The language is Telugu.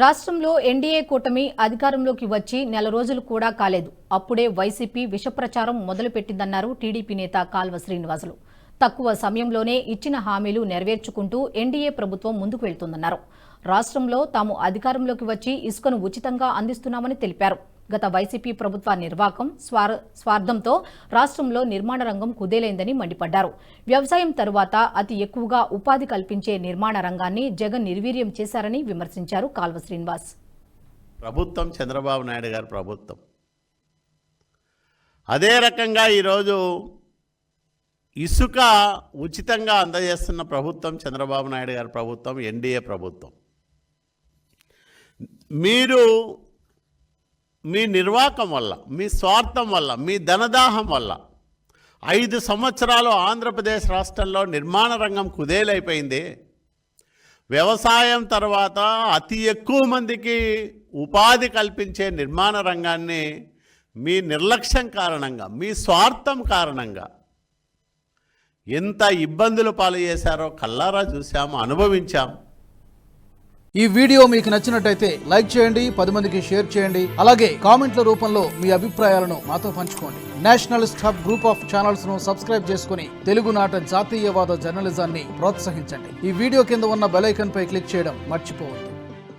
రాష్ట్రంలో ఎన్డీఏ కూటమి అధికారంలోకి వచ్చి నెల రోజులు కూడా కాలేదు. అప్పుడే వైసీపీ విషప్రచారం మొదలుపెట్టిందన్నారు టీడీపీ నేత కాల్వ శ్రీనివాసులు. తక్కువ సమయంలోనే ఇచ్చిన హామీలు నెరవేర్చుకుంటూ ఎన్డీఏ ప్రభుత్వం ముందుకు వెళ్తోందన్నారు. రాష్ట్రంలో తాము అధికారంలోకి వచ్చి ఇసుకను ఉచితంగా అందిస్తున్నామని తెలిపారు. గత వైసీపీ ప్రభుత్వ నిర్వాకం స్వార్థంతో రాష్ట్రంలో నిర్మాణ రంగం కుదేలైందని మండిపడ్డారు. వ్యవసాయం తరువాత అతి ఎక్కువగా ఉపాధి కల్పించే నిర్మాణ రంగాన్ని జగన్ నిర్వీర్యం చేశారని విమర్శించారు కాల్వ శ్రీనివాస్. ప్రభుత్వం చంద్రబాబు నాయుడు గారి ప్రభుత్వం. అదే రకంగా ఈరోజు ఇసుక ఉచితంగా అందజేస్తున్న ప్రభుత్వం చంద్రబాబు నాయుడు గారి ప్రభుత్వం, ఎన్డీఏ ప్రభుత్వం. మీరు మీ నిర్వాకం వల్ల, మీ స్వార్థం వల్ల, మీ ధనదాహం వల్ల 5 సంవత్సరాలు ఆంధ్రప్రదేశ్ రాష్ట్రంలో నిర్మాణ రంగం కుదేలైపోయింది. వ్యవసాయం తర్వాత అతి ఎక్కువ మందికి ఉపాధి కల్పించే నిర్మాణ రంగాన్ని మీ నిర్లక్ష్యం కారణంగా, మీ స్వార్థం కారణంగా ఎంత ఇబ్బందులు పాలు చేశారో కల్లారా చూసాము, అనుభవించాం. ఈ వీడియో మీకు నచ్చినట్టయితే లైక్ చేయండి, 10 మందికి షేర్ చేయండి. అలాగే కామెంట్ల రూపంలో మీ అభిప్రాయాలను మాతో పంచుకోండి. Nationalist hub group of channels ను సబ్స్క్రైబ్ చేసుకుని తెలుగునాట జాతీయవాద జర్నలిజాన్ని ప్రోత్సహించండి. ఈ వీడియో కింద ఉన్న బెల్ ఐకాన్ పై క్లిక్ చేయడం మర్చిపోవద్దు.